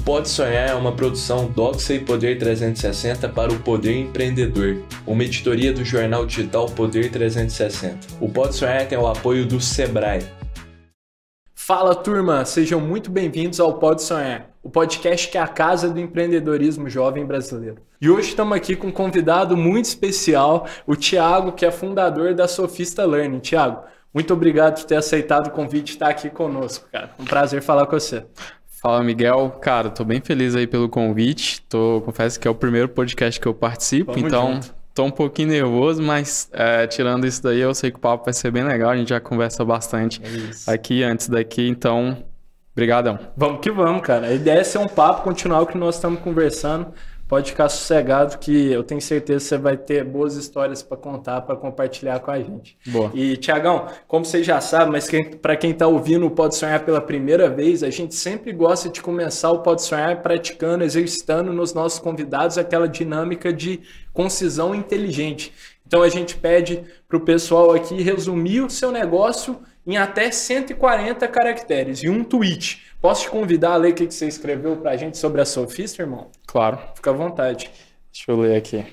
Pode Sonhar é uma produção Doxa e Poder 360 para o Poder Empreendedor, uma editoria do jornal digital Poder 360. O Pode Sonhar tem o apoio do Sebrae. Fala, turma! Sejam muito bem-vindos ao Pode Sonhar, o podcast que é a casa do empreendedorismo jovem brasileiro. E hoje estamos aqui com um convidado muito especial, o Thiago, que é fundador da Sofista Learning. Thiago, muito obrigado por ter aceitado o convite de estar aqui conosco, cara. Um prazer falar com você. Fala, Miguel. Cara, tô bem feliz aí pelo convite. Confesso que é o primeiro podcast que eu participo, Vamos então junto. tô um pouquinho nervoso, mas tirando isso daí, eu sei que o papo vai ser bem legal. A gente já conversa bastante aqui, antes daqui, então, brigadão. Vamos que vamos, cara. A ideia é ser um papo, continuar o que nós estamos conversando. Pode ficar sossegado que eu tenho certeza que você vai ter boas histórias para contar, para compartilhar com a gente. Boa. E, Thiagão, como você já sabe, mas para quem está ouvindo o Pode Sonhar pela primeira vez, a gente sempre gosta de começar o Pode Sonhar praticando, exercitando nos nossos convidados aquela dinâmica de concisão inteligente. Então a gente pede para o pessoal aqui resumir o seu negócio em até 140 caracteres e um tweet. Posso te convidar a ler o que você escreveu para a gente sobre a Sofista, irmão? Claro. Fica à vontade. Deixa eu ler aqui.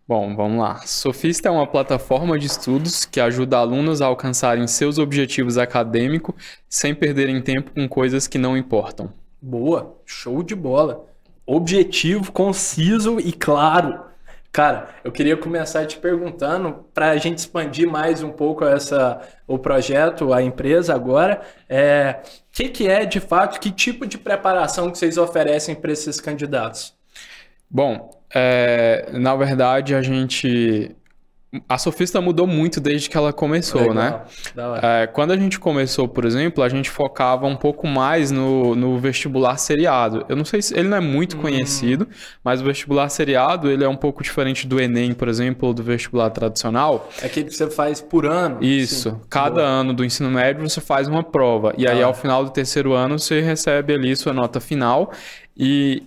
Bom, vamos lá. Sofista é uma plataforma de estudos que ajuda alunos a alcançarem seus objetivos acadêmicos sem perderem tempo com coisas que não importam. Boa, show de bola. Objetivo, conciso e claro. Cara, eu queria começar te perguntando, para a gente expandir mais um pouco o projeto, a empresa agora, que é de fato, que tipo de preparação que vocês oferecem para esses candidatos? Bom, na verdade a Sofista mudou muito desde que ela começou, legal, né? Da hora. Quando a gente começou, por exemplo, a gente focava um pouco mais no vestibular seriado. Eu não sei se ele não é muito conhecido, mas o vestibular seriado ele é um pouco diferente do Enem, por exemplo, ou do vestibular tradicional. É aquele que você faz por ano? Isso. Sim. Cada ano do ensino médio você faz uma prova. E aí, ao final do terceiro ano, você recebe ali sua nota final e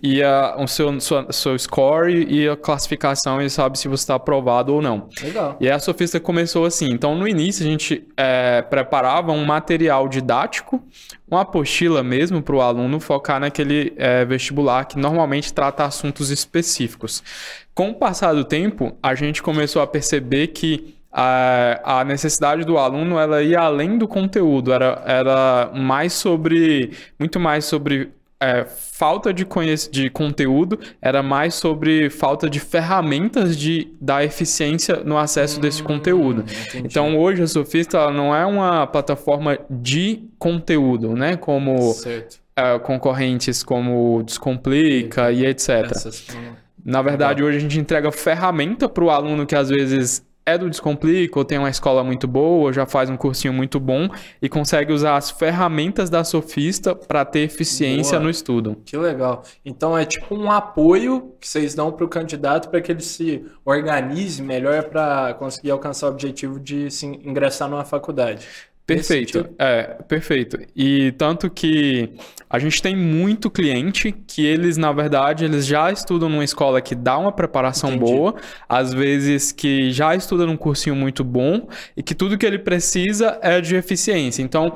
o seu score e a classificação, e sabe se você está aprovado ou não. Legal. E aí a Sofista começou assim. Então, no início, a gente preparava um material didático, uma apostila mesmo para o aluno focar naquele vestibular que normalmente trata assuntos específicos. Com o passar do tempo, a gente começou a perceber que a necessidade do aluno ela ia além do conteúdo, era muito mais sobre falta de conteúdo, era mais sobre falta de ferramentas de dar eficiência no acesso desse conteúdo. Entendi. Então, hoje a Sofista ela não é uma plataforma de conteúdo, né? Como concorrentes como Descomplica e etc. Na verdade, hoje a gente entrega ferramenta para o aluno que às vezes é do Descomplica, ou tem uma escola muito boa, ou já faz um cursinho muito bom e consegue usar as ferramentas da Sofista para ter eficiência no estudo. Que legal. Então é tipo um apoio que vocês dão para o candidato para que ele se organize melhor para conseguir alcançar o objetivo de se ingressar numa faculdade. Perfeito, perfeito. E tanto que a gente tem muito cliente que eles, na verdade, eles já estudam numa escola que dá uma preparação boa, às vezes que já estuda num cursinho muito bom e que tudo que ele precisa é de eficiência. Então,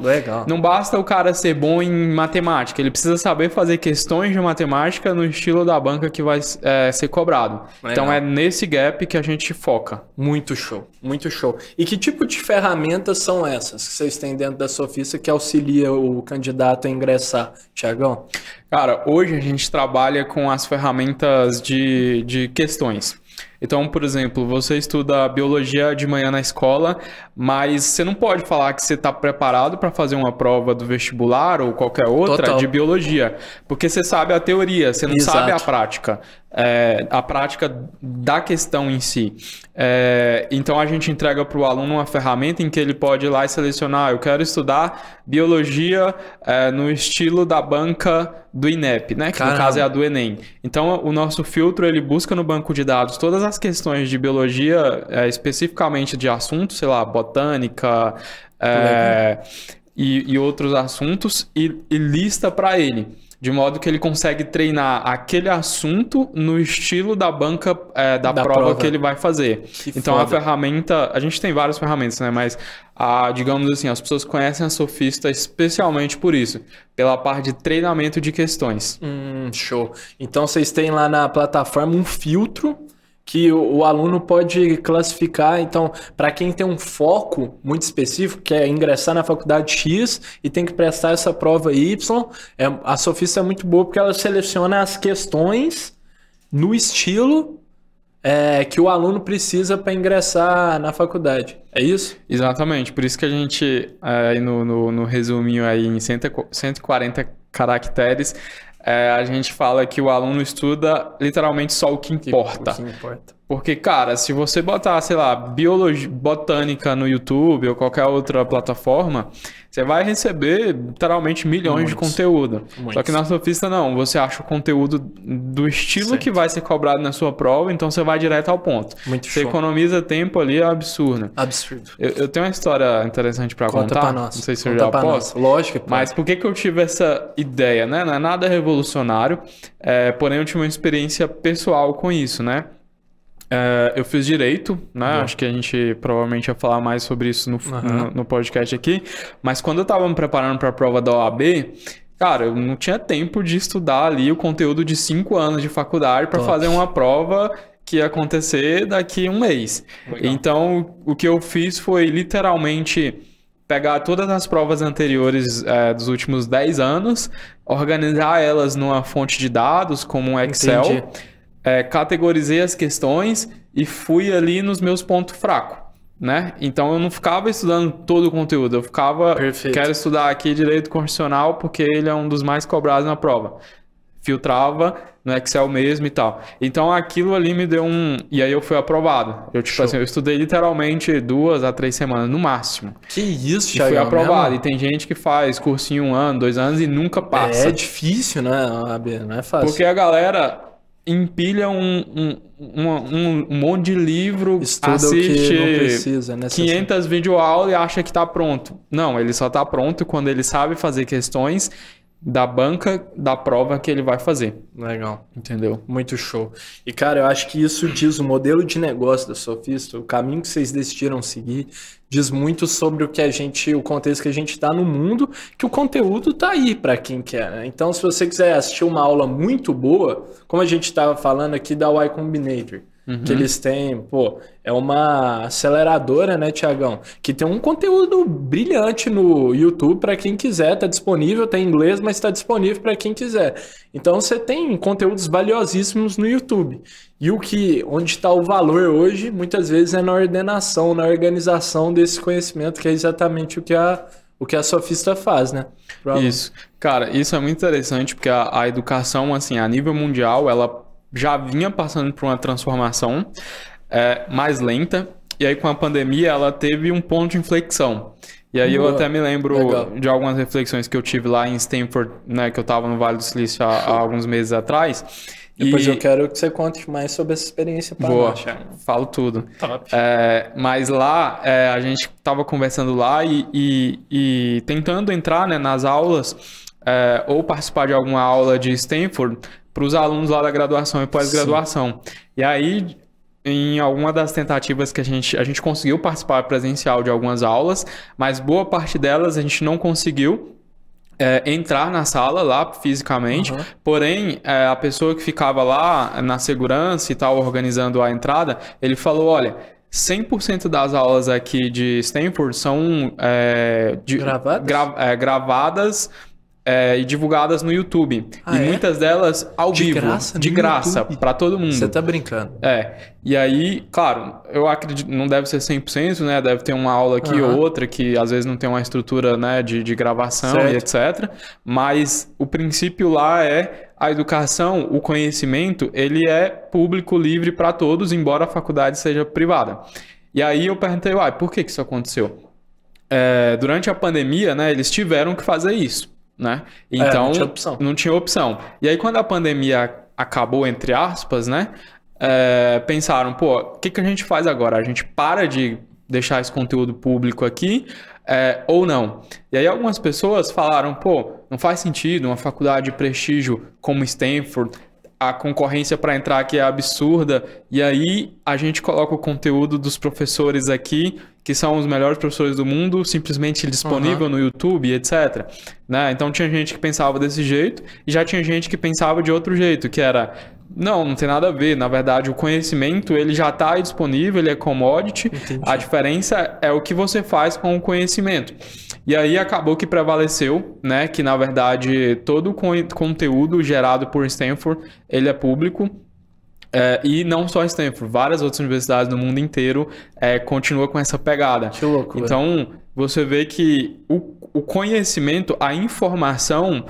não basta o cara ser bom em matemática, ele precisa saber fazer questões de matemática no estilo da banca que vai ser cobrado. Legal. Então, é nesse gap que a gente foca. Muito show, muito show. E que tipo de ferramentas são essas que vocês têm dentro da Sofista que auxilia o candidato a ingressar, Thiagão? Cara, hoje a gente trabalha com as ferramentas de questões. Então, por exemplo, você estuda biologia de manhã na escola, mas você não pode falar que você está preparado para fazer uma prova do vestibular ou qualquer outra de biologia, porque você sabe a teoria, você não sabe a prática. A prática da questão em si. Então a gente entrega para o aluno uma ferramenta em que ele pode ir lá e selecionar: eu quero estudar biologia no estilo da banca do INEP, né? Que no caso é a do Enem. Então o nosso filtro ele busca no banco de dados todas as questões de biologia, especificamente de assuntos, sei lá, botânica e outros assuntos, e lista para ele. de modo que ele consegue treinar aquele assunto no estilo da banca da prova que ele vai fazer. Então a ferramenta, a gente tem várias ferramentas, né? Mas digamos assim, as pessoas conhecem a Sofista especialmente por isso, pela parte de treinamento de questões. Show. Então vocês têm lá na plataforma um filtro que o aluno pode classificar. Então, para quem tem um foco muito específico, que é ingressar na faculdade X e tem que prestar essa prova Y, a Sofista é muito boa porque ela seleciona as questões no estilo que o aluno precisa para ingressar na faculdade. É isso? Exatamente. Por isso que a gente, aí no resuminho aí em 140 caracteres, a gente fala que o aluno estuda literalmente só o que importa. Porque, cara, se você botar, sei lá, botânica no YouTube ou qualquer outra plataforma, você vai receber literalmente milhões de conteúdo. Só que na Sofista não, você acha o conteúdo do estilo que vai ser cobrado na sua prova, então você vai direto ao ponto. Você economiza tempo ali, é absurdo. Eu tenho uma história interessante pra contar. Pra nós. Não sei se eu já posso. Lógico que pode. Mas por que eu tive essa ideia, né? Não é nada revolucionário, porém eu tive uma experiência pessoal com isso, né? Eu fiz direito, né? Acho que a gente provavelmente ia falar mais sobre isso no podcast aqui. Mas quando eu tava me preparando para a prova da OAB, cara, eu não tinha tempo de estudar ali o conteúdo de 5 anos de faculdade para fazer uma prova que ia acontecer daqui a um mês. Legal. Então, o que eu fiz foi literalmente pegar todas as provas anteriores dos últimos 10 anos, organizar elas numa fonte de dados, como um Excel. Entendi. Categorizei as questões e fui ali nos meus pontos fracos, né? Então eu não ficava estudando todo o conteúdo, eu ficava, quero estudar aqui direito constitucional porque ele é um dos mais cobrados na prova. Filtrava no Excel mesmo e tal. Então aquilo ali me deu e aí eu fui aprovado. Eu eu estudei literalmente 2 a 3 semanas no máximo. Que isso, Thiago? E fui aprovado. Mesmo? E tem gente que faz cursinho 1 ano, 2 anos e nunca passa. É difícil, né? Não é fácil. Porque a galera empilha um monte de livro, estuda assiste o que não precisa, 500 videoaulas e acha que tá pronto. Não, ele só tá pronto quando ele sabe fazer questões da banca da prova que ele vai fazer. Legal. Entendeu? Muito show. E, cara, eu acho que isso diz o modelo de negócio da Sofista, o caminho que vocês decidiram seguir, diz muito sobre o contexto que a gente tá no mundo, que o conteúdo tá aí para quem quer, né? Então, se você quiser assistir uma aula muito boa, como a gente estava falando aqui da Y Combinator, que eles têm, é uma aceleradora, né, Tiagão? Que tem um conteúdo brilhante no YouTube para quem quiser, tá disponível, tá em inglês, mas tá disponível para quem quiser. Então você tem conteúdos valiosíssimos no YouTube. E onde está o valor hoje, muitas vezes é na ordenação, na organização desse conhecimento, que é exatamente o que a Sofista faz, né? Isso. Cara, isso é muito interessante, porque a educação, assim, a nível mundial, ela já vinha passando por uma transformação mais lenta, e aí com a pandemia ela teve um ponto de inflexão. E aí eu até me lembro de algumas reflexões que eu tive lá em Stanford, né, que eu estava no Vale do Silício há alguns meses atrás. Depois eu quero que você conte mais sobre essa experiência para nós. Falo tudo. Top. Mas lá, a gente estava conversando lá e tentando entrar, né, nas aulas ou participar de alguma aula de Stanford para os alunos lá da graduação e pós-graduação. E aí, em alguma das tentativas que a gente conseguiu participar presencial de algumas aulas, mas boa parte delas a gente não conseguiu entrar na sala lá fisicamente, porém a pessoa que ficava lá na segurança e tal, organizando a entrada, ele falou, olha, 100% das aulas aqui de Stanford são gravadas e divulgadas no YouTube. Muitas delas ao vivo. De graça, para todo mundo. Você tá brincando. E aí, claro, eu acredito, não deve ser 100%, né? Deve ter uma aula aqui ou outra que às vezes não tem uma estrutura, né, de gravação e etc. Mas o princípio lá é a educação, o conhecimento, ele é público, livre para todos, embora a faculdade seja privada. E aí eu perguntei, por que isso aconteceu? Durante a pandemia, né, eles tiveram que fazer isso. Né? Então, não tinha opção. E aí, quando a pandemia acabou, entre aspas, né? Pensaram, o que a gente faz agora? A gente para de deixar esse conteúdo público aqui ou não. E aí algumas pessoas falaram, pô, não faz sentido uma faculdade de prestígio como Stanford, a concorrência para entrar aqui é absurda, e aí a gente coloca o conteúdo dos professores aqui, que são os melhores professores do mundo, simplesmente disponível no YouTube, etc. Né? Então tinha gente que pensava desse jeito, e já tinha gente que pensava de outro jeito, que era, não tem nada a ver, na verdade o conhecimento ele já está disponível, ele é commodity, a diferença é o que você faz com o conhecimento. E aí acabou que prevaleceu, né, que na verdade todo o conteúdo gerado por Stanford, ele é público, e não só Stanford, várias outras universidades do mundo inteiro continuam com essa pegada. Que louco, então, você vê que o conhecimento, a informação,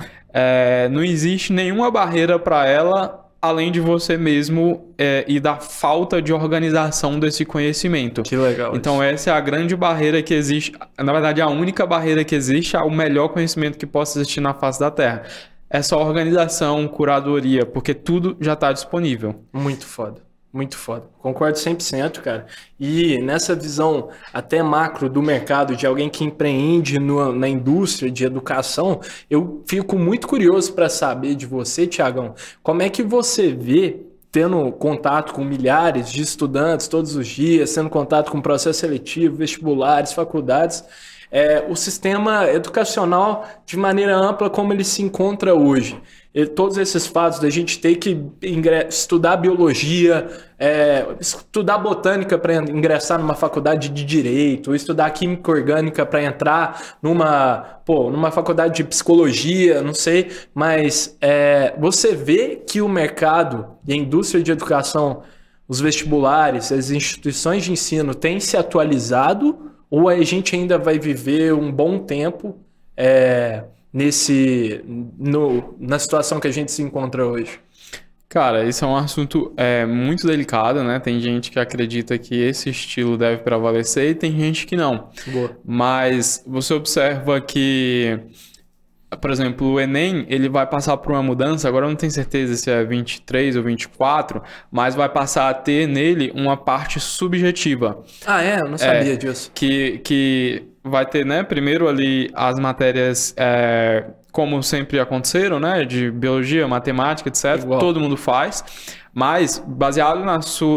não existe nenhuma barreira para ela, além de você mesmo e da falta de organização desse conhecimento. Que legal. Então essa é a grande barreira que existe, na verdade a única barreira que existe ao melhor conhecimento que possa existir na face da Terra. É só organização, curadoria, porque tudo já está disponível. Muito foda. Muito foda. Concordo 100%, cara. E nessa visão até macro do mercado, de alguém que empreende na indústria de educação, eu fico muito curioso para saber de você, Thiagão, como é que você vê, tendo contato com milhares de estudantes todos os dias, tendo contato com processo seletivo, vestibulares, faculdades, o sistema educacional de maneira ampla como ele se encontra hoje. Todos esses fatos da gente ter que estudar biologia, estudar botânica para ingressar numa faculdade de direito, ou estudar química orgânica para entrar numa faculdade de psicologia, não sei, mas você vê que o mercado e a indústria de educação, os vestibulares, as instituições de ensino têm se atualizado, ou a gente ainda vai viver um bom tempo na situação que a gente se encontra hoje? Cara, esse é um assunto muito delicado, né? Tem gente que acredita que esse estilo deve prevalecer e tem gente que não. Boa. Mas você observa que, por exemplo, o Enem, ele vai passar por uma mudança, agora eu não tenho certeza se é 23 ou 24, mas vai passar a ter nele uma parte subjetiva. Ah, eu não sabia disso. Que vai ter, né, primeiro ali as matérias, como sempre aconteceram, né, de biologia, matemática, etc. Igual. Todo mundo faz, mas baseado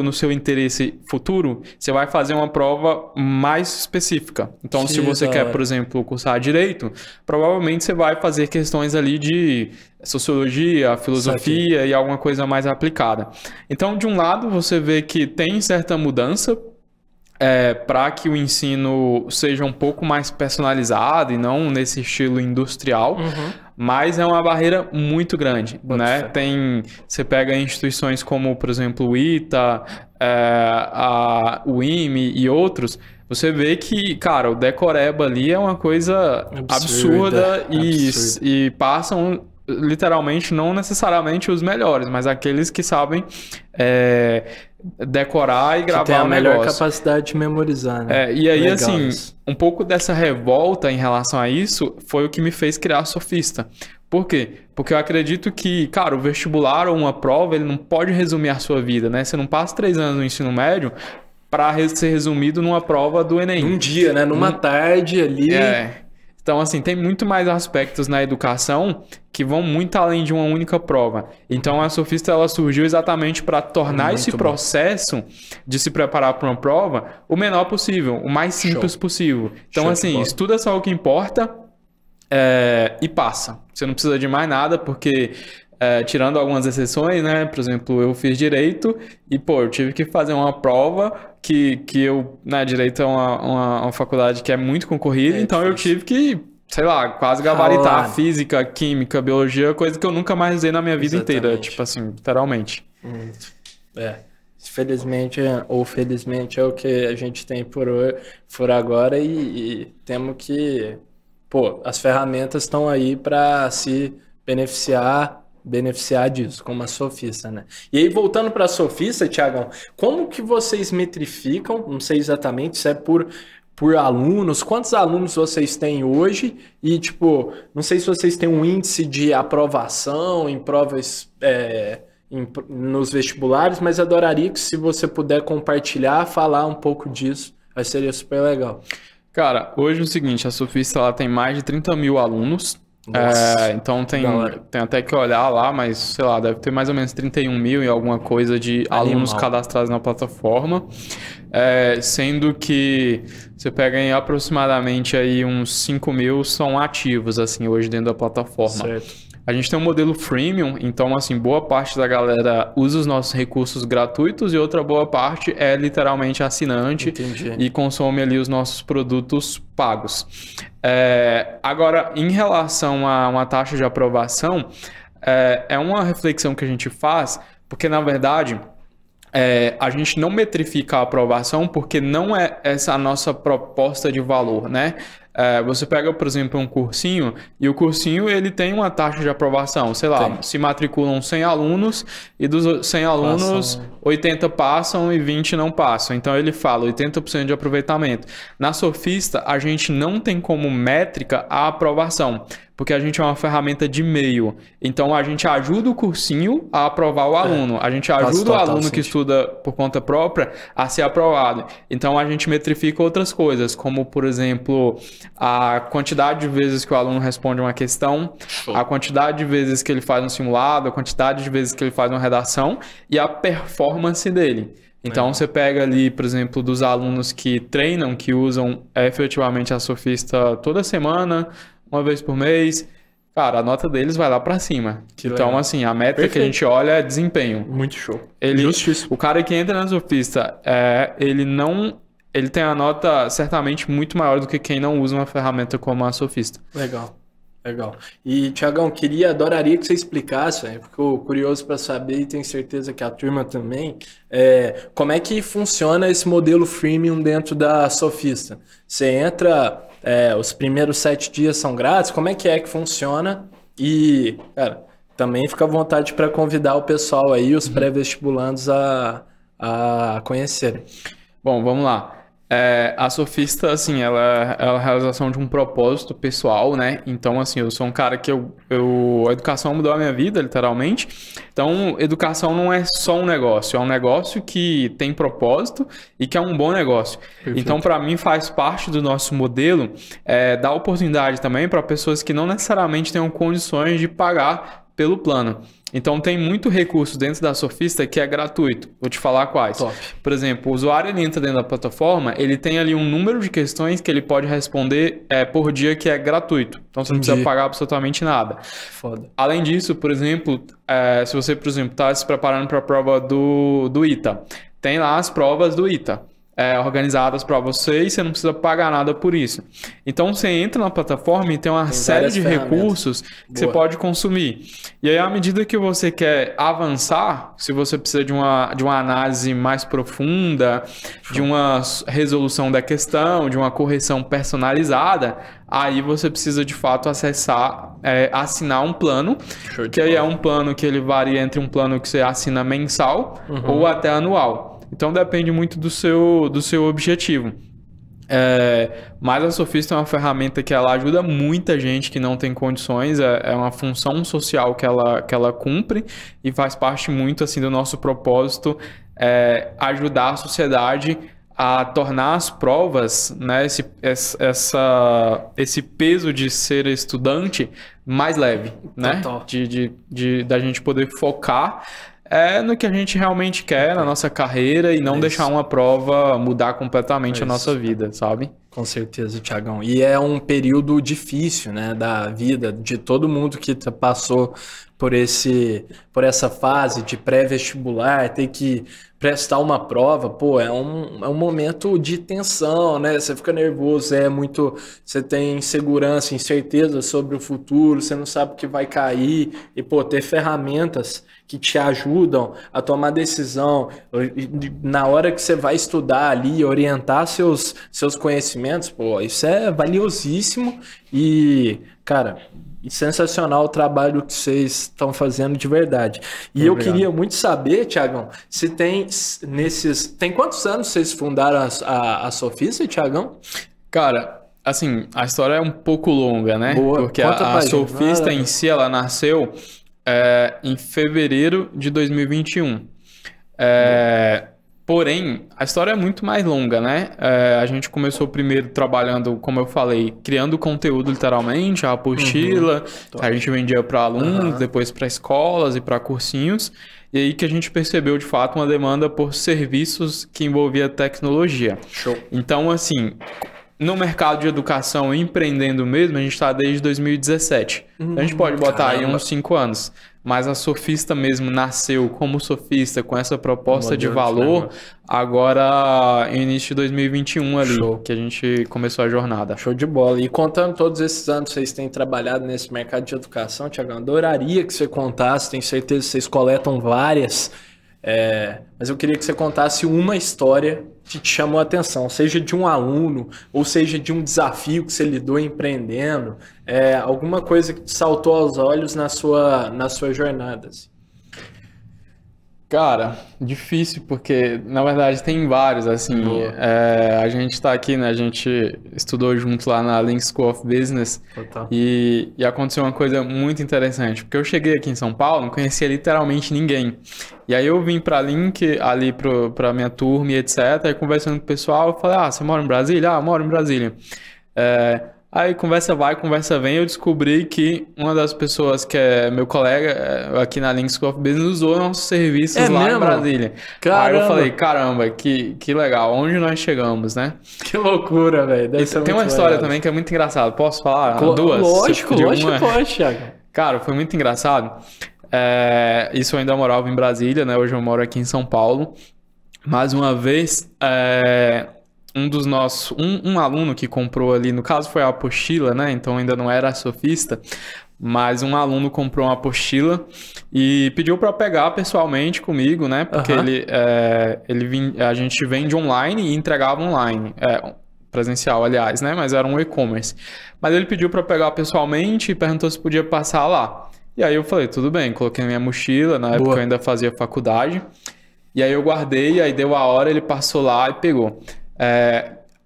no seu interesse futuro, você vai fazer uma prova mais específica. Então, se você quer, por exemplo, cursar direito, provavelmente você vai fazer questões ali de sociologia, filosofia e alguma coisa mais aplicada. Então, de um lado, você vê que tem certa mudança, para que o ensino seja um pouco mais personalizado e não nesse estilo industrial, mas é uma barreira muito grande, né? Você pega instituições como, por exemplo, o ITA, o IME e outros, você vê que, cara, o decoreba ali é uma coisa absurda. E passam literalmente, não necessariamente os melhores, mas aqueles que sabem decorar e gravar o negócio. Que tem a melhor capacidade de memorizar, né? E aí, assim, um pouco dessa revolta em relação a isso foi o que me fez criar a Sofista. Por quê? Porque eu acredito que, cara, o vestibular ou uma prova, ele não pode resumir a sua vida, né? Você não passa 3 anos no ensino médio para ser resumido numa prova do Enem. Num dia, né? Numa tarde ali. Então, assim, tem muito mais aspectos na educação que vão muito além de uma única prova. Então, a Sofista, ela surgiu exatamente para tornar esse processo de se preparar para uma prova o menor possível, o mais simples possível. Então, assim, estuda só o que importa e passa. Você não precisa de mais nada, porque... tirando algumas exceções, né? Por exemplo, eu fiz direito e, eu tive que fazer uma prova que eu, né, direito é uma faculdade que é muito concorrida, então eu tive que, sei lá, quase gabaritar física, química, biologia, coisa que eu nunca mais usei na minha vida inteira, tipo assim, literalmente. Felizmente ou felizmente é o que a gente tem por agora e temos que, as ferramentas estão aí para se beneficiar disso, como a Sofista, né? E aí, voltando para a Sofista, Thiagão, como que vocês metrificam, não sei exatamente se é por alunos, quantos alunos vocês têm hoje e, não sei se vocês têm um índice de aprovação em provas nos vestibulares, mas adoraria que, se você puder compartilhar, falar um pouco disso, seria super legal. Cara, hoje é o seguinte, a Sofista ela tem mais de 30 mil alunos. Então tem até que olhar lá, mas sei lá, deve ter mais ou menos 31 mil e alguma coisa de alunos cadastrados na plataforma. Sendo que você pega em aproximadamente aí uns 5 mil são ativos, assim, hoje dentro da plataforma. Certo. A gente tem um modelo freemium, então, assim, boa parte da galera usa os nossos recursos gratuitos e outra boa parte é literalmente assinante. Entendi. E consome ali os nossos produtos pagos. Agora, em relação a uma taxa de aprovação, é uma reflexão que a gente faz, porque, na verdade, a gente não metrifica a aprovação porque não é essa a nossa proposta de valor, né? Você pega, por exemplo, um cursinho e o cursinho ele tem uma taxa de aprovação, sei lá, se matriculam 100 alunos e dos 100 alunos, 80 passam e 20 não passam. Então ele fala 80% de aproveitamento. Na Sofista, a gente não tem como métrica a aprovação, porque a gente é uma ferramenta de meio. Então a gente ajuda o cursinho a aprovar o aluno, a gente ajuda o aluno que estuda por conta própria a ser aprovado. Então a gente metrifica outras coisas, como por exemplo a quantidade de vezes que o aluno responde uma questão, a quantidade de vezes que ele faz um simulado, a quantidade de vezes que ele faz uma redação e a performance dele. Então você pega ali, por exemplo, dos alunos que treinam, que usam efetivamente a Sofista toda semana, uma vez por mês, cara, a nota deles vai lá pra cima. Então, assim, a métrica que a gente olha é desempenho. Muito show. Justíssimo. O cara que entra na Sofista, ele tem a nota certamente muito maior do que quem não usa uma ferramenta como a Sofista. Legal. E, Thiagão, adoraria que você explicasse, ficou curioso para saber e tenho certeza que a turma também, como é que funciona esse modelo freemium dentro da Sofista? Você entra... os primeiros 7 dias são grátis, como é que funciona? E, cara, também fica à vontade para convidar o pessoal aí, os pré-vestibulandos a conhecerem. Bom, vamos lá. A Sofista, assim, ela é a realização de um propósito pessoal, né? Então, assim, eu sou um cara que a educação mudou a minha vida, literalmente. Então, educação não é só um negócio, é um negócio que tem propósito e que é um bom negócio. Perfeito. Então, para mim, faz parte do nosso modelo dar oportunidade também para pessoas que não necessariamente tenham condições de pagar pelo plano. Então tem muito recurso dentro da Sofista que é gratuito. Vou te falar quais. Top. Por exemplo, o usuário ele entra dentro da plataforma, ele tem ali um número de questões que ele pode responder por dia que é gratuito. Então você não precisa pagar absolutamente nada. Foda. Além disso, por exemplo, se você, por exemplo, está se preparando para a prova do ITA, tem lá as provas do ITA. Organizadas para você e você não precisa pagar nada por isso. Então você entra na plataforma e tem uma série de recursos que você pode consumir. E aí, à medida que você quer avançar, se você precisa de uma análise mais profunda, de uma resolução da questão, de uma correção personalizada, aí você precisa de fato assinar um plano, que aí é um plano que ele varia entre um plano que você assina mensal ou até anual. Então depende muito do seu objetivo. Mas a Sofista é uma ferramenta que ela ajuda muita gente que não tem condições, é uma função social que ela cumpre e faz parte muito assim do nosso propósito, ajudar a sociedade a tornar as provas, né, esse peso de ser estudante mais leve, né? Da gente poder focar no que a gente realmente quer na nossa carreira e não deixar uma prova mudar completamente a nossa vida, sabe? Com certeza, Thiagão. E é um período difícil, né, da vida de todo mundo que passou por essa fase de pré-vestibular, ter que prestar uma prova, é um momento de tensão, né? Você fica nervoso, você tem insegurança, incerteza sobre o futuro, você não sabe o que vai cair e, ter ferramentas que te ajudam a tomar decisão na hora que você vai estudar ali, orientar seus conhecimentos, isso é valiosíssimo e, cara, sensacional o trabalho que vocês estão fazendo de verdade. E eu queria muito saber, Thiagão, se tem tem quantos anos vocês fundaram a Sofista, Thiagão? Cara, assim, a história é um pouco longa, né? Boa. Porque a Sofista em si, ela nasceu em fevereiro de 2021. Porém, a história é muito mais longa, né? A gente começou primeiro trabalhando, como eu falei, criando conteúdo literalmente, a apostila, a gente vendia para alunos, depois para escolas e para cursinhos, e aí que a gente percebeu de fato uma demanda por serviços que envolvia tecnologia. Show. Então, assim, no mercado de educação, empreendendo mesmo, a gente está desde 2017. A gente pode botar aí uns 5 anos. Mas a Sofista mesmo nasceu como Sofista, com essa proposta de valor, agora em início de 2021 ali, que a gente começou a jornada. Show de bola. E contando todos esses anos que vocês têm trabalhado nesse mercado de educação, Thiagão, adoraria que você contasse, tenho certeza que vocês coletam várias, mas eu queria que você contasse uma história que te chamou a atenção, seja de um aluno, ou seja de um desafio que você lidou empreendendo, alguma coisa que te saltou aos olhos na sua jornada. Assim. Cara, difícil, porque na verdade tem vários, assim, a gente tá aqui, né, a gente estudou junto lá na Link School of Business e aconteceu uma coisa muito interessante, porque eu cheguei aqui em São Paulo, não conhecia literalmente ninguém, e aí eu vim pra Link, ali pra minha turma e etc, aí conversando com o pessoal, eu falei, você mora em Brasília? Eu moro em Brasília. Aí conversa vai, conversa vem, eu descobri que uma das pessoas que é meu colega aqui na Link School of Business usou nossos serviços lá mesmo? Em Brasília. Caramba. Aí eu falei, caramba, que legal, onde nós chegamos, né? Que loucura, velho. Tem uma história também que é muito engraçada, posso falar? Duas? Lógico que pode, Thiago. Cara, foi muito engraçado. Isso eu ainda morava em Brasília, né? Hoje eu moro aqui em São Paulo. Mais uma vez... um aluno que comprou ali, no caso foi a apostila, né? Então ainda não era a Sofista, mas um aluno comprou uma apostila e pediu para pegar pessoalmente comigo, né? Porque a gente vende online e entregava online. Presencial, aliás, né? Mas era um e-commerce. Mas ele pediu para pegar pessoalmente e perguntou se podia passar lá. E aí eu falei, tudo bem, coloquei na minha mochila, na época eu ainda fazia faculdade. E aí eu guardei, aí deu a hora, ele passou lá e pegou.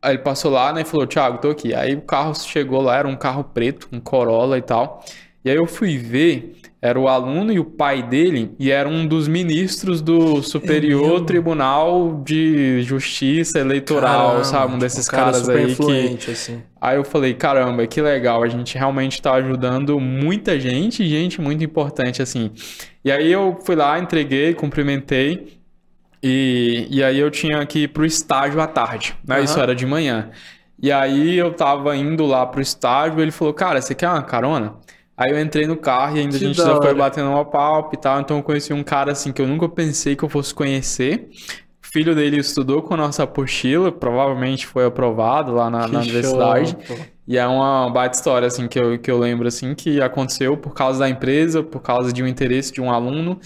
Aí ele passou lá, né, e falou, Thiago, tô aqui. Aí o carro chegou lá, era um carro preto, um Corolla e tal. E aí eu fui ver, era o aluno e o pai dele, e era um dos ministros do Superior Tribunal de Justiça Eleitoral, sabe? Um desses caras aí que... Assim. Aí eu falei, caramba, que legal, a gente realmente tá ajudando muita gente muito importante, assim. E aí eu fui lá, entreguei, cumprimentei. E aí eu tinha que ir pro estágio à tarde, né? Isso era de manhã. E aí eu tava indo lá pro estágio, ele falou, cara, você quer uma carona? Aí eu entrei no carro e ainda a gente já foi batendo uma papo e tal, então eu conheci um cara assim que eu nunca pensei que eu fosse conhecer. O filho dele estudou com a nossa apostila, provavelmente foi aprovado lá na universidade. E é uma baita história assim que eu lembro assim que aconteceu por causa da empresa, por causa de um interesse de um aluno.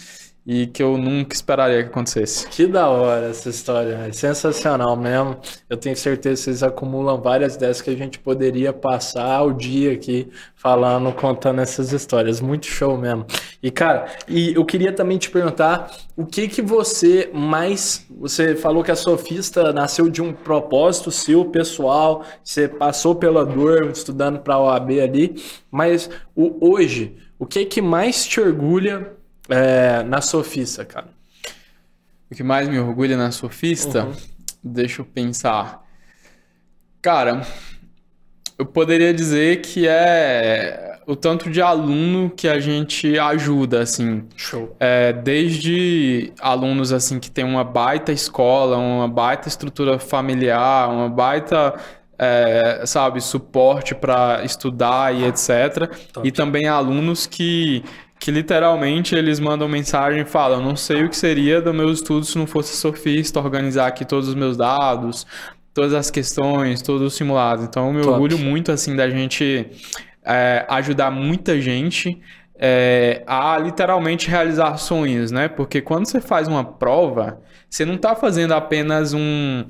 E que eu nunca esperaria que acontecesse. Que da hora essa história, é sensacional mesmo. Eu tenho certeza que vocês acumulam várias dessas que a gente poderia passar o dia aqui falando, contando essas histórias. Muito show mesmo. E cara, eu queria também te perguntar o que você mais... Você falou que a Sofista nasceu de um propósito seu, pessoal, você passou pela dor estudando para a OAB ali, mas hoje, o que mais te orgulha na Sofista, cara? O que mais me orgulha na Sofista? Deixa eu pensar. Cara, eu poderia dizer que é o tanto de aluno que a gente ajuda, assim. Show. Desde alunos, assim, que tem uma baita escola, uma baita estrutura familiar, uma baita... suporte para estudar e etc. Top. E também alunos que literalmente eles mandam mensagem e falam, não sei o que seria do meu estudo se não fosse Sofista, organizar aqui todos os meus dados, todas as questões, todos os simulados. Então eu me orgulho muito assim da gente ajudar muita gente a literalmente realizar sonhos, né? Porque quando você faz uma prova, você não está fazendo apenas um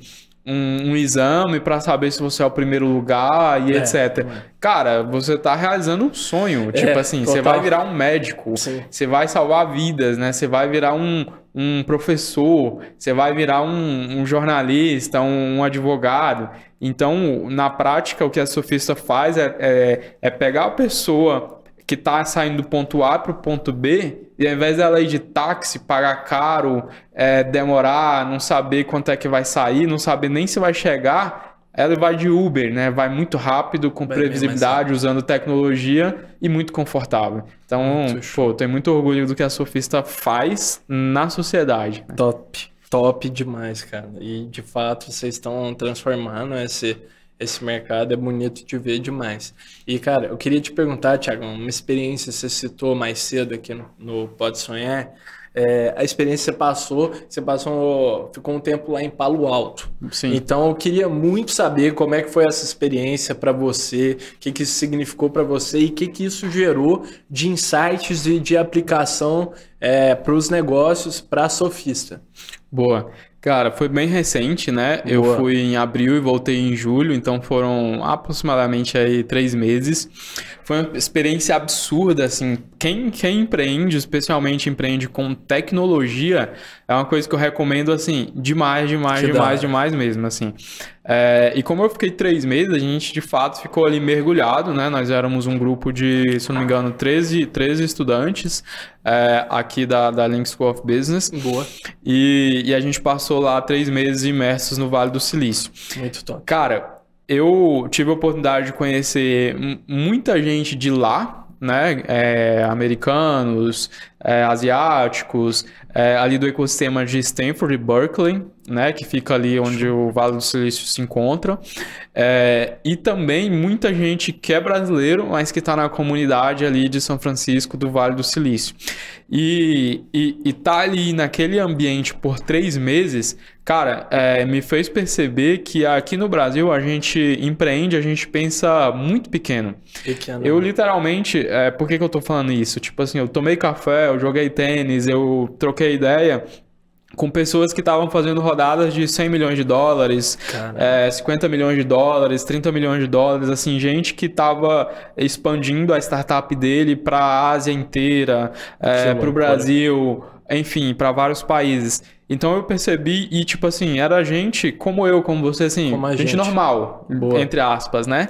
exame para saber se você é o primeiro lugar e etc. Cara, você tá realizando um sonho. Tipo assim, total. Você vai virar um médico, você vai salvar vidas, né? Você vai virar um professor, você vai virar um jornalista, um advogado. Então, na prática, o que a Sofista faz é pegar a pessoa que tá saindo do ponto A para o ponto B, e ao invés dela ir de táxi, pagar caro, demorar, não saber quanto é que vai sair, não saber nem se vai chegar, ela vai de Uber, né? Vai muito rápido, com previsibilidade, usando tecnologia e muito confortável. Então, pô, tenho muito orgulho do que a Sofista faz na sociedade. Né? Top demais, cara. E, de fato, vocês estão transformando esse mercado, é bonito de ver demais. E, cara, eu queria te perguntar, Thiago, uma experiência que você citou mais cedo aqui no Pode Sonhar, a experiência que você passou, ficou um tempo lá em Palo Alto. Sim. Então, eu queria muito saber como é que foi essa experiência para você, o que isso significou para você e o que isso gerou de insights e de aplicação para os negócios, para a Sofista. Boa. Cara, foi bem recente, né? Eu fui em abril e voltei em julho, então foram aproximadamente aí 3 meses. Foi uma experiência absurda, assim. Quem empreende, especialmente empreende com tecnologia, é uma coisa que eu recomendo, assim, demais mesmo, assim. E como eu fiquei 3 meses, a gente, de fato, ficou ali mergulhado, né? Nós éramos um grupo de, se não me engano, 13 estudantes aqui da Link School of Business. Boa. E a gente passou lá 3 meses imersos no Vale do Silício. Muito top. Cara, eu tive a oportunidade de conhecer muita gente de lá, né? Americanos, asiáticos, ali do ecossistema de Stanford e Berkeley, né? Que fica ali onde o Vale do Silício se encontra. E também muita gente que é brasileiro, mas que está na comunidade ali de São Francisco do Vale do Silício. E tá ali naquele ambiente por 3 meses, cara, me fez perceber que aqui no Brasil a gente empreende, a gente pensa muito pequeno. Eu literalmente, por que eu tô falando isso? Tipo assim, eu tomei café, eu joguei tênis, eu troquei ideia com pessoas que estavam fazendo rodadas de 100 milhões de dólares, 50 milhões de dólares, 30 milhões de dólares, assim, gente que estava expandindo a startup dele para a Ásia inteira, para o Brasil, enfim, para vários países. Então eu percebi, e tipo assim, era gente como eu, como você, assim, gente normal, entre aspas, né?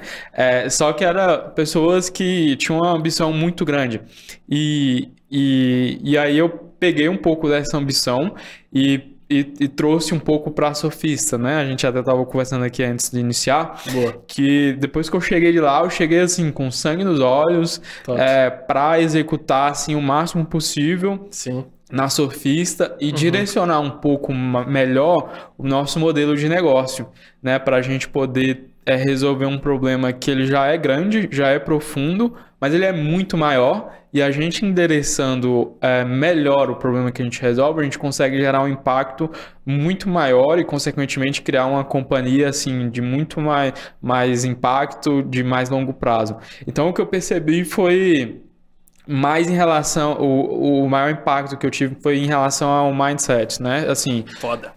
Só que era pessoas que tinham uma ambição muito grande. E aí eu peguei um pouco dessa ambição e trouxe um pouco para a Sofista, né? A gente até estava conversando aqui antes de iniciar, que depois que eu cheguei de lá, eu cheguei assim com sangue nos olhos, para executar assim o máximo possível. Sim. Na Sofista e direcionar um pouco melhor o nosso modelo de negócio, né? Para a gente poder resolver um problema que ele já é grande, já é profundo, mas ele é muito maior, e a gente endereçando melhor o problema que a gente resolve, a gente consegue gerar um impacto muito maior e, consequentemente, criar uma companhia assim, de muito mais impacto, de mais longo prazo. Então, o que eu percebi foi mais em relação, o maior impacto que eu tive foi em relação ao mindset, né? Assim,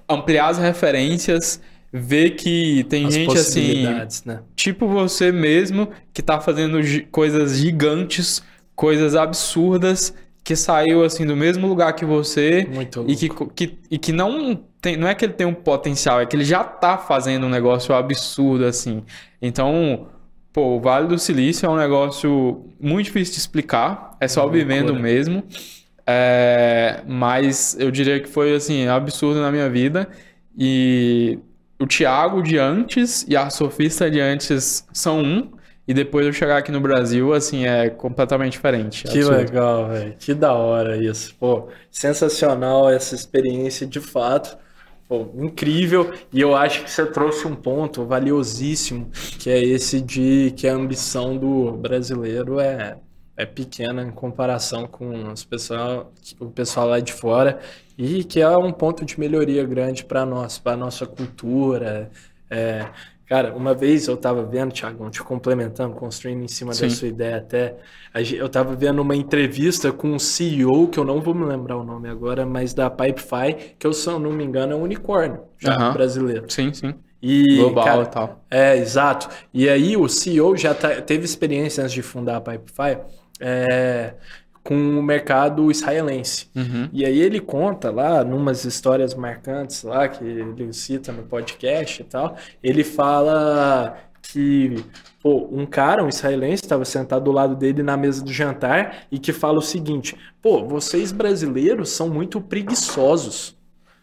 ampliar as referências, ver que tem gente assim, né? tipo você mesmo, que tá fazendo coisas gigantes, coisas absurdas, que saiu assim do mesmo lugar que você. Muito e que não é que ele tem um potencial, é que ele já tá fazendo um negócio absurdo assim. Então, pô, o Vale do Silício é um negócio muito difícil de explicar, é só vivendo mesmo, mas eu diria que foi assim, absurdo na minha vida, e o Thiago de antes e a Sofista de antes são um, e depois eu chegar aqui no Brasil, assim, é completamente diferente. Que absurdo. Legal, velho, que da hora isso, pô, sensacional essa experiência de fato. Pô, incrível, e eu acho que você trouxe um ponto valiosíssimo, que é esse de que a ambição do brasileiro é pequena em comparação com o pessoal lá de fora, e que é um ponto de melhoria grande para nós, para a nossa cultura. Cara, uma vez eu estava vendo, Thiago, te complementando, construindo em cima da sua ideia até, eu estava vendo uma entrevista com um CEO, que eu não vou me lembrar o nome agora, mas da Pipefy, que eu, se eu não me engano, é um unicórnio já brasileiro. Sim, sim. E, global, cara, e tal. Exato. E aí o CEO já teve experiência antes de fundar a Pipefy, com o mercado israelense. E aí ele conta lá, numas histórias marcantes lá, que ele cita no podcast e tal, ele fala que pô, um israelense, estava sentado do lado dele na mesa do jantar e que fala o seguinte: pô, vocês brasileiros são muito preguiçosos.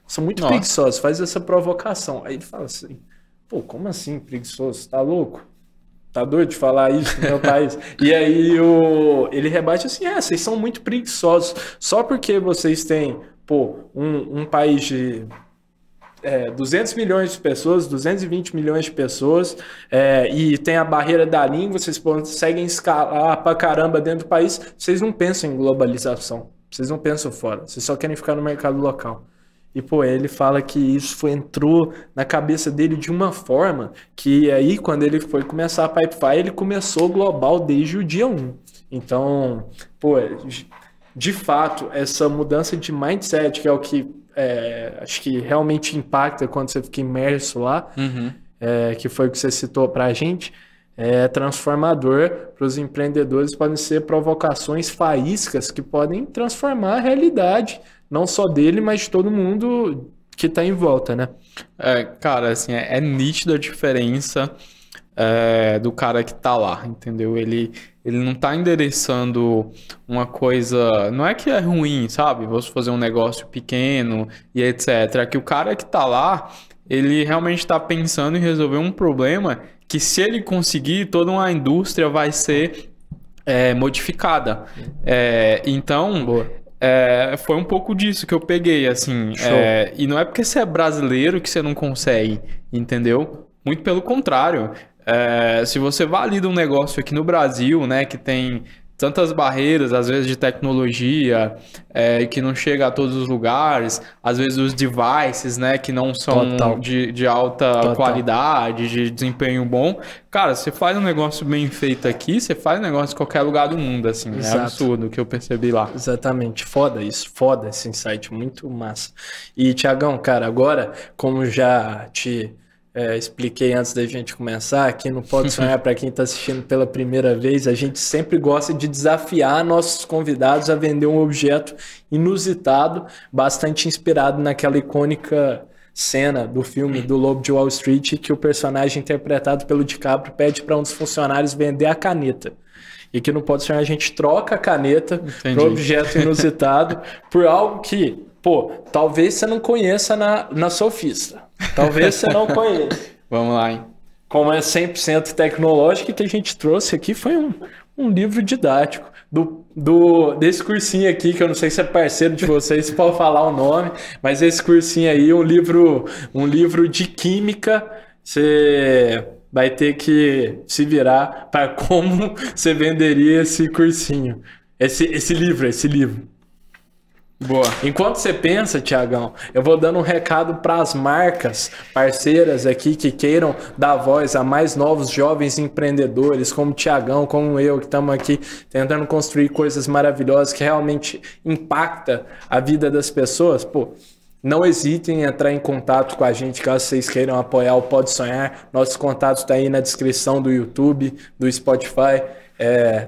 São muito preguiçosos, faz essa provocação. Aí ele fala assim: pô, como assim preguiçoso? Tá louco? Tá doido de falar isso no meu país? E aí ele rebate assim: vocês são muito preguiçosos. Só porque vocês têm, pô, um país de 200 milhões de pessoas, 220 milhões de pessoas, e tem a barreira da língua, vocês conseguem escalar pra caramba dentro do país, vocês não pensam em globalização, vocês não pensam fora, vocês só querem ficar no mercado local. E, pô, ele fala que isso entrou na cabeça dele de uma forma que aí, quando ele foi começar a Pipefy, ele começou global desde o dia 1. Então, pô, de fato, essa mudança de mindset, que é o que acho que realmente impacta quando você fica imerso lá, que foi o que você citou pra gente, é transformador para os empreendedores, podem ser provocações faíscas que podem transformar a realidade, não só dele, mas de todo mundo que está em volta, né? Cara, assim, é nítida a diferença do cara que tá lá, entendeu? Ele não tá endereçando uma coisa... Não é que é ruim, sabe? Vou fazer um negócio pequeno e etc. É que o cara que tá lá, ele realmente tá pensando em resolver um problema que, se ele conseguir, toda uma indústria vai ser modificada. Então... Boa. Foi um pouco disso que eu peguei, assim. E não é porque você é brasileiro que você não consegue, entendeu? Muito pelo contrário. Se você valida um negócio aqui no Brasil, né, que tem tantas barreiras, às vezes de tecnologia, que não chega a todos os lugares, às vezes os devices, né, que não são de alta qualidade, de desempenho bom. Cara, você faz um negócio bem feito aqui, você faz um negócio em qualquer lugar do mundo, assim. Exato. É absurdo o que eu percebi lá. Exatamente. Foda isso. Foda esse insight. Muito massa. E, Thiagão, cara, agora, como já te... expliquei antes da gente começar, aqui no Pode Sonhar, para quem está assistindo pela primeira vez, a gente sempre gosta de desafiar nossos convidados a vender um objeto inusitado, bastante inspirado naquela icônica cena do filme do Lobo de Wall Street, que o personagem interpretado pelo DiCaprio pede para um dos funcionários vender a caneta. E aqui no Pode Sonhar a gente troca a caneta para um objeto inusitado por algo que, pô, talvez você não conheça na Sofista. Talvez você não conheça. Vamos lá, hein? Como é 100% tecnológico, que a gente trouxe aqui foi um livro didático desse cursinho aqui, que eu não sei se é parceiro de vocês, se pode falar o nome, mas esse cursinho aí, um livro de química, você vai ter que se virar para como você venderia esse cursinho, esse livro. Boa. Enquanto você pensa, Thiagão, eu vou dando um recado para as marcas parceiras aqui que queiram dar voz a mais novos jovens empreendedores, como o Thiagão, como eu, que estamos aqui tentando construir coisas maravilhosas que realmente impactam a vida das pessoas. Pô, não hesitem em entrar em contato com a gente caso vocês queiram apoiar o Pode Sonhar. Nossos contatos estão aí na descrição do YouTube, do Spotify.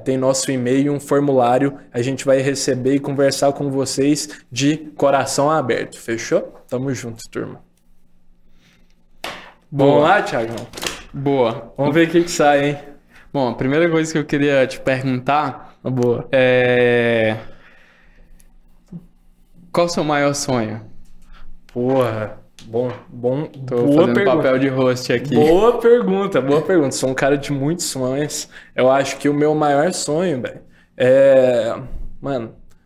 Tem nosso e-mail, um formulário, a gente vai receber e conversar com vocês de coração aberto, fechou? Tamo junto, turma. Boa. Vamos lá, Thiagão? Boa. Vamos ver o que sai, hein? Bom, a primeira coisa que eu queria te perguntar Boa. Qual o seu maior sonho? Porra, bom. Tô fazendo pergunta. Papel de host aqui. Boa pergunta. Sou um cara de muitos sonhos. Eu acho que o meu maior sonho, velho,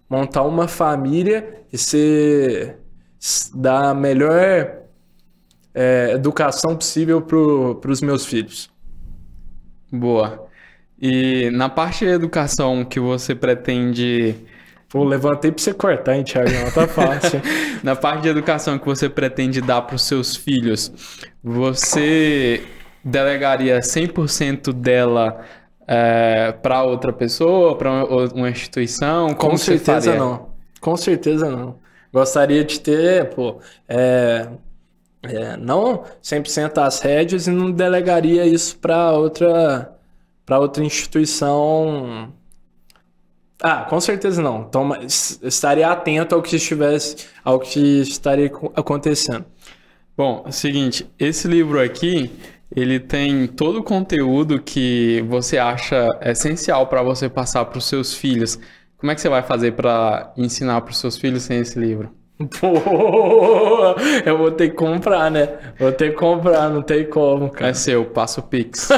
montar uma família e dar a melhor educação possível pros meus filhos. Boa. E na parte de educação que você pretende... Pô, levantei pra você cortar, hein, Thiago? Não tá fácil. Na parte de educação que você pretende dar pros seus filhos, você delegaria 100% dela para outra pessoa, para uma instituição? Com certeza não. Com certeza não. Gostaria de ter, não 100% as rédeas e não delegaria isso para outra instituição. Com certeza não. Então, estaria atento ao que estaria acontecendo. Bom, é o seguinte, esse livro aqui, ele tem todo o conteúdo que você acha essencial para você passar para os seus filhos. Como é que você vai fazer para ensinar para os seus filhos sem esse livro? Pô, eu vou ter que comprar, né? Vou ter que comprar, não tem como, cara. É seu, passa o Pix.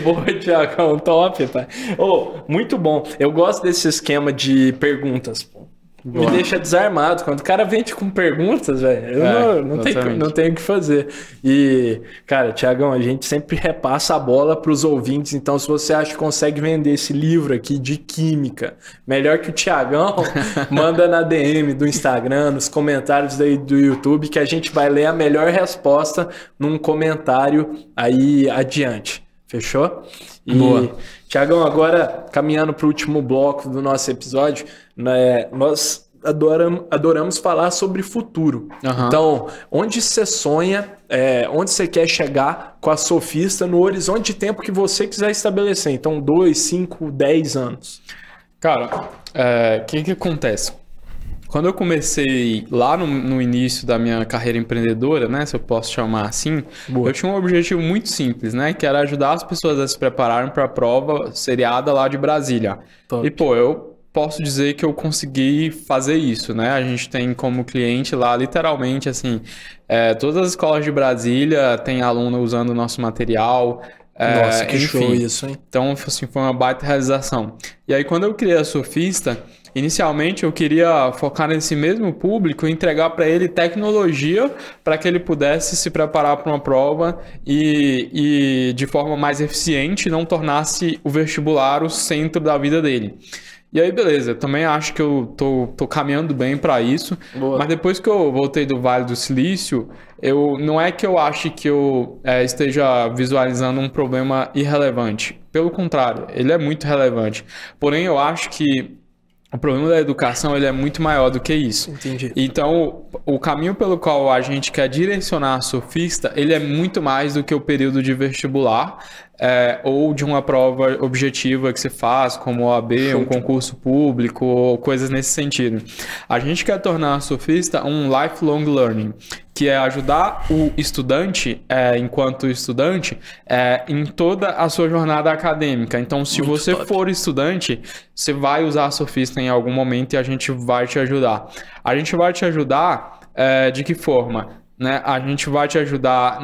Boa, Thiagão, top, pai. Muito bom. Eu gosto desse esquema de perguntas, pô. Me deixa desarmado. Quando o cara vem com perguntas, velho, eu não tenho o que fazer. E, cara, Thiagão, a gente sempre repassa a bola para os ouvintes. Então, se você acha que consegue vender esse livro aqui de química melhor que o Thiagão, manda na DM do Instagram, nos comentários aí do YouTube, que a gente vai ler a melhor resposta num comentário aí adiante. Fechou? E, Thiagão, agora caminhando para o último bloco do nosso episódio, né, nós adoramos falar sobre futuro. Então, onde você sonha, onde você quer chegar com a Sofista no horizonte de tempo que você quiser estabelecer. Então, 2, 5, 10 anos. Cara, o que acontece? Quando eu comecei lá no início da minha carreira empreendedora, né, se eu posso chamar assim, eu tinha um objetivo muito simples, né, que era ajudar as pessoas a se prepararem para a prova seriada lá de Brasília. Top. E, pô, eu posso dizer que eu consegui fazer isso, né? A gente tem como cliente lá, literalmente, assim, todas as escolas de Brasília tem aluno usando o nosso material. Nossa, que enfim, show isso, hein? Então, assim, foi uma baita realização. E aí, quando eu criei a Sofista, inicialmente eu queria focar nesse mesmo público e entregar para ele tecnologia para que ele pudesse se preparar para uma prova e de forma mais eficiente não tornasse o vestibular o centro da vida dele. E aí, beleza, eu também acho que eu tô caminhando bem para isso. Boa. Mas depois que eu voltei do Vale do Silício, não é que eu ache que eu esteja visualizando um problema irrelevante. Pelo contrário, ele é muito relevante. Porém, eu acho que o problema da educação ele é muito maior do que isso. Entendi. Então, o caminho pelo qual a gente quer direcionar a Sofista, ele é muito mais do que o período de vestibular ou de uma prova objetiva que se faz, como OAB, um concurso público, ou coisas nesse sentido. A gente quer tornar a Sofista um lifelong learning, que é ajudar o estudante, enquanto estudante, em toda a sua jornada acadêmica. Então, se muito você top. For estudante, você vai usar a Sofista em algum momento e a gente vai te ajudar. A gente vai te ajudar de que forma? Né? A gente vai te ajudar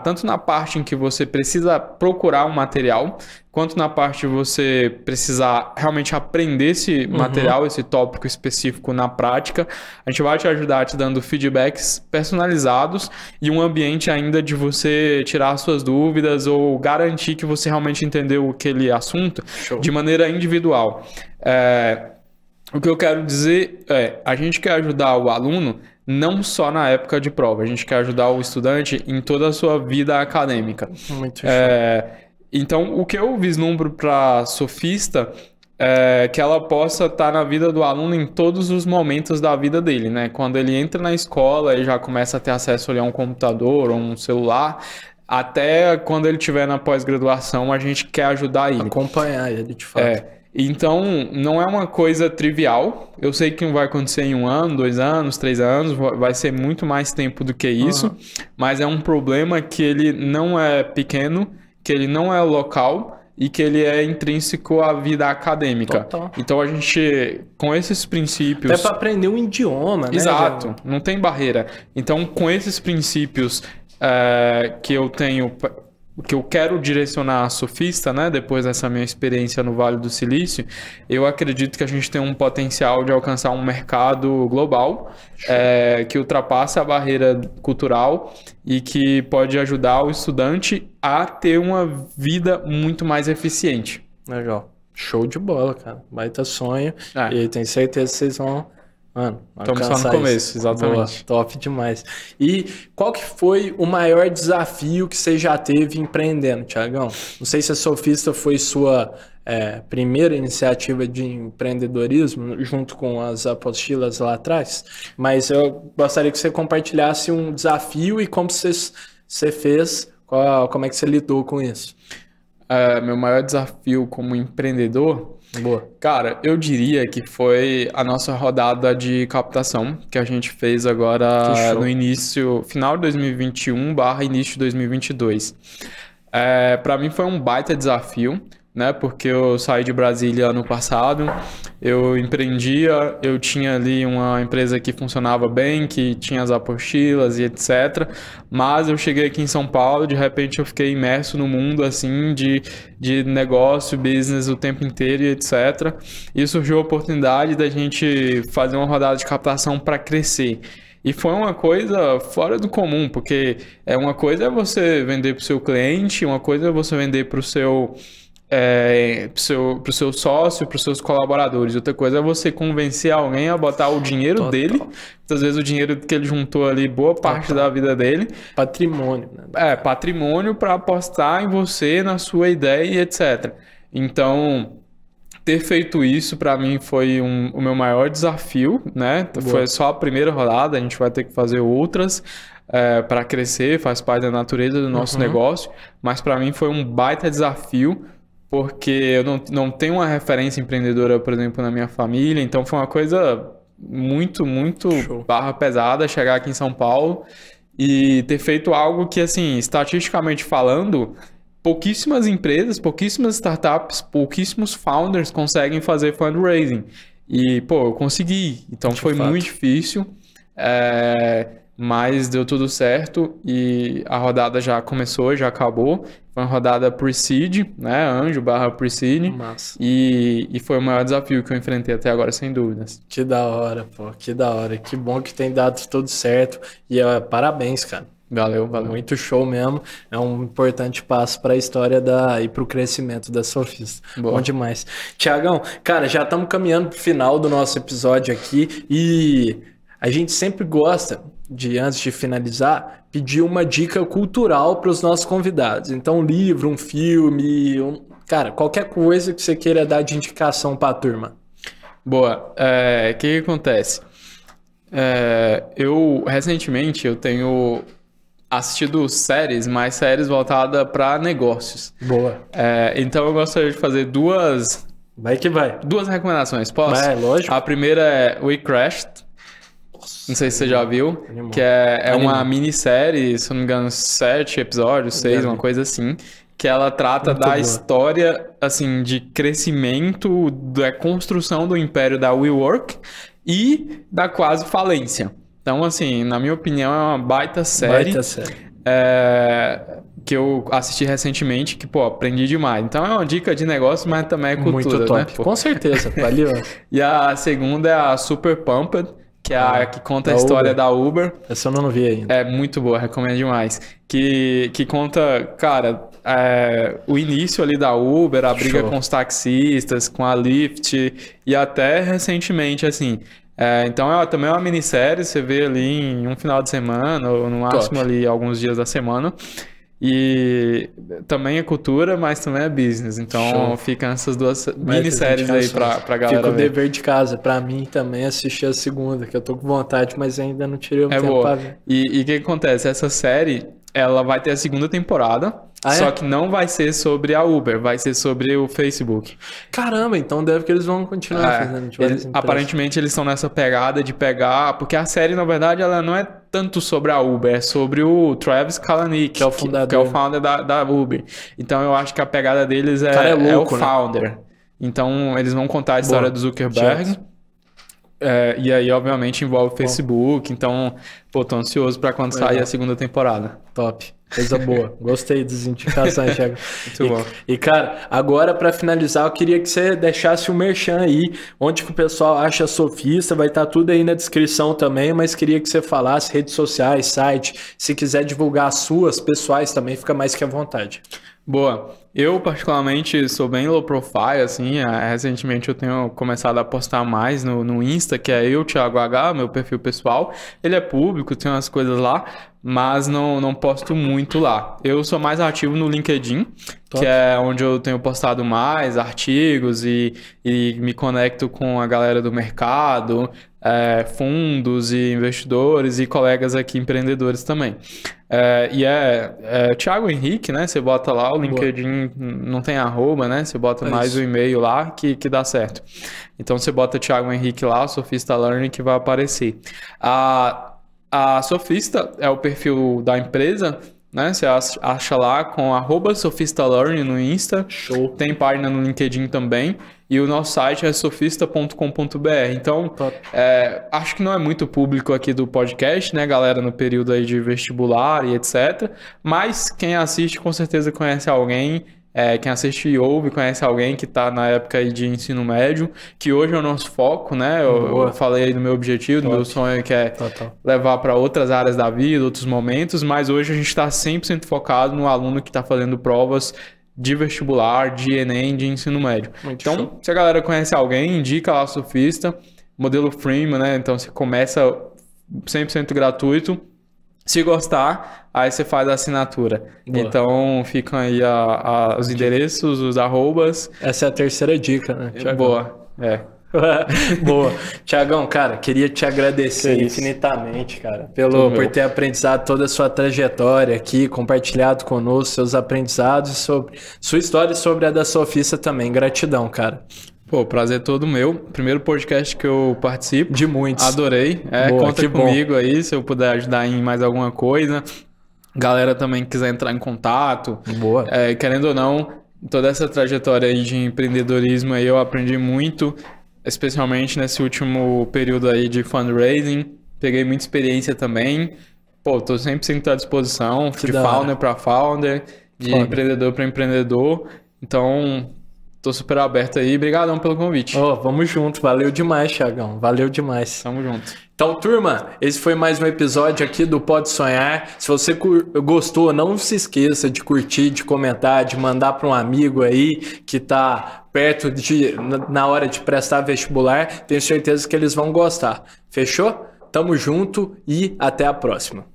tanto na parte em que você precisa procurar um material, quanto na parte de você precisar realmente aprender esse material, esse tópico específico na prática. A gente vai te ajudar te dando feedbacks personalizados e um ambiente ainda de você tirar suas dúvidas ou garantir que você realmente entendeu aquele assunto de maneira individual. O que eu quero dizer a gente quer ajudar o aluno não só na época de prova, a gente quer ajudar o estudante em toda a sua vida acadêmica. Muito show. Então, o que eu vislumbro para a Sofista é que ela possa estar na vida do aluno em todos os momentos da vida dele, né? Quando ele entra na escola, ele já começa a ter acesso ali a um computador ou um celular, até quando ele estiver na pós-graduação, a gente quer ajudar ele. Acompanhar ele, de fato. Então, não é uma coisa trivial. Eu sei que não vai acontecer em 1 ano, 2 anos, 3 anos, vai ser muito mais tempo do que isso, mas é um problema que ele não é pequeno, que ele não é local e que ele é intrínseco à vida acadêmica. Total. Então, a gente, com esses princípios... Até para aprender um idioma, né? Exato, não tem barreira. Então, com esses princípios que eu tenho... que eu quero direcionar a Sofista, né, depois dessa minha experiência no Vale do Silício, eu acredito que a gente tem um potencial de alcançar um mercado global que ultrapassa a barreira cultural e que pode ajudar o estudante a ter uma vida muito mais eficiente. Legal. Show de bola, cara. Baita sonho. E tenho certeza que vocês vão... Mano, estamos só no começo, exatamente. Boa, top demais. E qual que foi o maior desafio que você já teve empreendendo, Thiagão? Não sei se a Sofista foi sua primeira iniciativa de empreendedorismo, junto com as apostilas lá atrás, mas eu gostaria que você compartilhasse um desafio e como você fez, como é que você lidou com isso. meu maior desafio como empreendedor, Boa. cara, eu diria que foi a nossa rodada de captação que a gente fez agora no início, final de 2021 / início de 2022. Para mim foi um baita desafio, né? Porque eu saí de Brasília ano passado, eu empreendia, eu tinha ali uma empresa que funcionava bem, que tinha as apostilas e etc. Mas eu cheguei aqui em São Paulo, de repente eu fiquei imerso no mundo assim de negócio, business o tempo inteiro e etc. E surgiu a oportunidade da gente fazer uma rodada de captação para crescer. E foi uma coisa fora do comum, porque uma coisa é você vender para o seu cliente, uma coisa é você vender para o seu pro seu sócio, para os seus colaboradores. Outra coisa é você convencer alguém a botar o dinheiro dele, muitas vezes o dinheiro que ele juntou ali, boa parte da vida dele. Patrimônio, né? Patrimônio para apostar em você, na sua ideia e etc. Então, ter feito isso para mim foi o meu maior desafio, né? Boa. Foi só a primeira rodada, a gente vai ter que fazer outras para crescer, faz parte da natureza do nosso negócio, mas para mim foi um baita desafio, porque eu não tenho uma referência empreendedora, por exemplo, na minha família, então foi uma coisa muito, muito barra pesada chegar aqui em São Paulo e ter feito algo que, assim, estatisticamente falando, pouquíssimas empresas, pouquíssimas startups, pouquíssimos founders conseguem fazer fundraising. E, pô, eu consegui. Então foi muito difícil, mas deu tudo certo e a rodada já começou, já acabou. Foi uma rodada pre-seed, né? Anjo / pre-seed. E foi o maior desafio que eu enfrentei até agora, sem dúvidas. Que da hora, pô. Que da hora. Que bom que tem dado tudo certo. E parabéns, cara. Valeu. Muito show mesmo. É um importante passo para a história e para o crescimento da Sofista. Bom demais. Tiagão, cara, já estamos caminhando para o final do nosso episódio aqui e a gente sempre gosta de, antes de finalizar, pedir uma dica cultural para os nossos convidados. Então, um livro, um filme, cara, qualquer coisa que você queira dar de indicação para a turma. Boa. O que acontece? Recentemente, eu tenho assistido séries, mas séries voltadas para negócios. Boa. Então, eu gostaria de fazer duas... Vai que vai. Duas recomendações, posso? Vai, lógico. A primeira é We Crashed. Não sei se você já viu, que é uma minissérie, se não me engano, 7 episódios, 6, uma coisa assim, que ela trata da história, assim, de crescimento, da construção do império da WeWork e da quase falência. Então, assim, na minha opinião, é uma baita série. Que eu assisti recentemente, que, pô, aprendi demais. Então, é uma dica de negócio, mas também é cultura, muito top, né? Pô? Com certeza, valeu. E a segunda é a Super Pumped, que é a que conta a história da Uber. Essa eu não vi ainda. É muito boa, recomendo demais. Que conta, cara, o início ali da Uber, a briga com os taxistas, com a Lyft e até recentemente, assim. Então também é uma minissérie, você vê ali em um final de semana, ou no máximo ali alguns dias da semana. E também é cultura, mas também é business. Então ficam essas duas minisséries aí pra galera. Fica o dever de casa pra mim também assistir a segunda, que eu tô com vontade, mas ainda não tirei o tempo boa. pra ver. E o que acontece? Essa série, ela vai ter a segunda temporada, só que não vai ser sobre a Uber, vai ser sobre o Facebook. Caramba, então deve que eles vão continuar fazendo. Aparentemente eles estão nessa pegada de pegar, porque a série, na verdade, ela não é tanto sobre a Uber, é sobre o Travis Kalanick, que é o fundador, que é o founder da Uber. Então eu acho que a pegada deles é o founder. Né? Então eles vão contar a história do Zuckerberg. E aí, obviamente, envolve o Facebook. Então, pô, tô ansioso pra quando sair a segunda temporada. Top. Coisa boa. Gostei das indicações, Thiago. Muito bom. E, cara, agora pra finalizar, eu queria que você deixasse o merchan aí, onde que o pessoal acha a Sofista, vai estar tudo aí na descrição também, mas queria que você falasse redes sociais, site, se quiser divulgar as suas pessoais também, fica mais que à vontade. Boa. Eu, particularmente, sou bem low profile, assim, recentemente eu tenho começado a postar mais no Insta, que é Thiago H, meu perfil pessoal. Ele é público, tem umas coisas lá, mas não posto muito lá. Eu sou mais ativo no LinkedIn, que é onde eu tenho postado mais artigos e me conecto com a galera do mercado, fundos e investidores e colegas aqui empreendedores também. Thiago Henrique, né? Você bota lá, o LinkedIn não tem arroba, né? Você bota mais o e-mail lá que dá certo. Então você bota Thiago Henrique lá, Sofista Learning, que vai aparecer. A Sofista é o perfil da empresa, né? Você acha lá com @SofistaLearning no Insta. Show. Tem página no LinkedIn também. E o nosso site é sofista.com.br. Então, acho que não é muito público aqui do podcast, né, galera, no período aí de vestibular e etc. Mas quem assiste com certeza conhece alguém. Quem assiste e ouve conhece alguém que está na época aí de ensino médio, que hoje é o nosso foco, né? Eu falei aí do meu objetivo, do meu sonho, que é levar para outras áreas da vida, outros momentos, mas hoje a gente está 100% focado no aluno que está fazendo provas de vestibular, de Enem, de ensino médio. Então, se a galera conhece alguém, indica lá a Sofista, modelo freemium, né? Então, você começa 100% gratuito. Se gostar, aí você faz a assinatura. Boa. Então, ficam aí os endereços, os arrobas. Essa é a terceira dica, né, Thiago? Boa, Boa. Tiagão, cara, queria te agradecer infinitamente, cara, por ter aprendizado toda a sua trajetória aqui, compartilhado conosco seus aprendizados e sobre sua história e sobre a da Sofista também. Gratidão, cara. Pô, prazer todo meu. Primeiro podcast que eu participo. De muitos. Adorei. Conta comigo aí, se eu puder ajudar em mais alguma coisa. Galera também quiser entrar em contato. Boa. Querendo ou não, toda essa trajetória aí de empreendedorismo aí eu aprendi muito, especialmente nesse último período aí de fundraising. Peguei muita experiência também. Pô, tô 100% à disposição, de founder para founder, de empreendedor para empreendedor. Então, tô super aberto aí. Obrigadão pelo convite. Vamos junto. Valeu demais, Thiagão. Valeu demais. Tamo junto. Então, turma, esse foi mais um episódio aqui do Pode Sonhar. Se você gostou, não se esqueça de curtir, de comentar, de mandar para um amigo aí que tá perto na hora de prestar vestibular. Tenho certeza que eles vão gostar. Fechou? Tamo junto e até a próxima.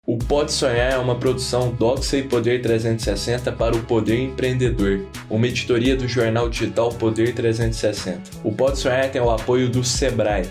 O Pode Sonhar é uma produção Doxa e Poder 360 para o Poder Empreendedor, uma editoria do jornal digital Poder 360. O Pode Sonhar tem o apoio do Sebrae.